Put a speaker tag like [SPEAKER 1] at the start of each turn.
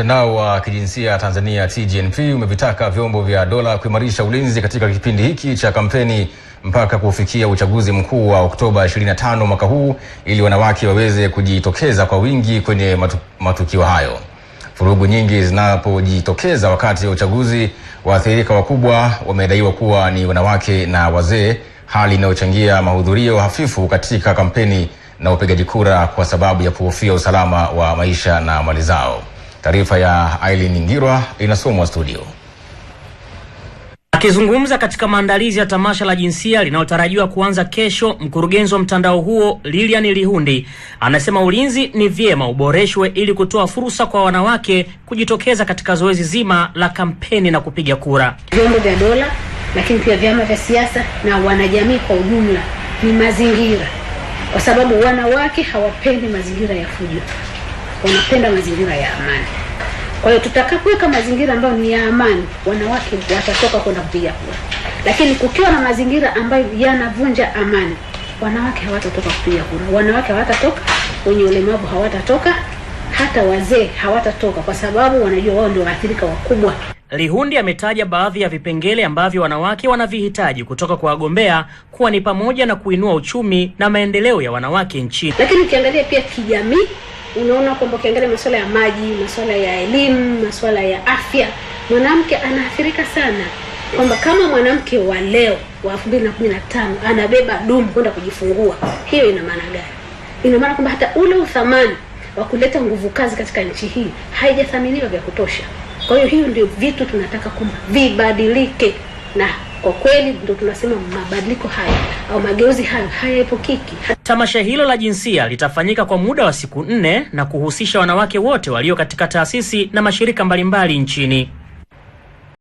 [SPEAKER 1] Mtandao wa kijinsia Tanzania TGNP umevitaka vyombo vya dola kuimarisha ulinzi katika kipindi hiki cha kampeni mpaka kufikia uchaguzi mkuu wa Oktoba 25 mwaka huu ili wanawake waweze kujitokeza kwa wingi kwenye matukio hayo. Vurugu nyingi zinapojitokeza wakati wa uchaguzi, waathirika wakubwa wamedaiwa kuwa ni wanawake na wazee, hali inayochangia mahudhurio hafifu katika kampeni na upigaji kura kwa sababu ya kuhofia usalama wa maisha na mali zao. Taarifa ya Aileen Ngirwa inasomwa studio.
[SPEAKER 2] Akizungumza katika maandalizi ya tamasha la jinsia linalotarajiwa kuanza kesho, mkurugenzi wa mtandao huo Lilian Lihundi anasema ulinzi ni vyema uboreshwe ili kutoa fursa kwa wanawake kujitokeza katika zoezi zima la kampeni na kupiga kura.
[SPEAKER 3] Vyombo vya dola, lakini pia vyama vya siasa na wanajamii kwa ujumla ni mazingira, kwa sababu wanawake hawapendi mazingira ya fujo, wanapenda mazingira ya amani. Kwa hiyo tutakapoweka mazingira ambayo ni ya amani, wanawake watatoka kwenda kupiga kura. Lakini kukiwa na mazingira ambayo yanavunja amani, wanawake hawatatoka kupiga kura. Wanawake hawatatoka, wenye ulemavu hawatatoka, hata wazee hawatatoka, kwa sababu wanajua wao ndio waathirika wakubwa.
[SPEAKER 2] Lihundi ametaja baadhi ya vipengele ambavyo wanawake wanavihitaji kutoka kwa wagombea, kuwa ni pamoja na kuinua uchumi na maendeleo ya wanawake nchini.
[SPEAKER 3] Lakini ukiangalia pia kijamii, unaona kwamba ukiangalia masuala ya maji, masuala ya elimu, masuala ya afya, mwanamke anaathirika sana. Kwamba kama mwanamke wa leo wa 2015 anabeba dumu kwenda kujifungua, hiyo ina maana gani? Ina maana kwamba hata ule uthamani wa kuleta nguvu kazi katika nchi hii haijathaminiwa vya kutosha. Kwa hiyo ndio vitu tunataka kwamba vibadilike, na kwa kweli ndio tunasema mabadiliko haya au mageuzi haya hayaepukiki.
[SPEAKER 2] Tamasha hilo la jinsia litafanyika kwa muda wa siku 4 na kuhusisha wanawake wote walio katika taasisi na mashirika mbalimbali nchini.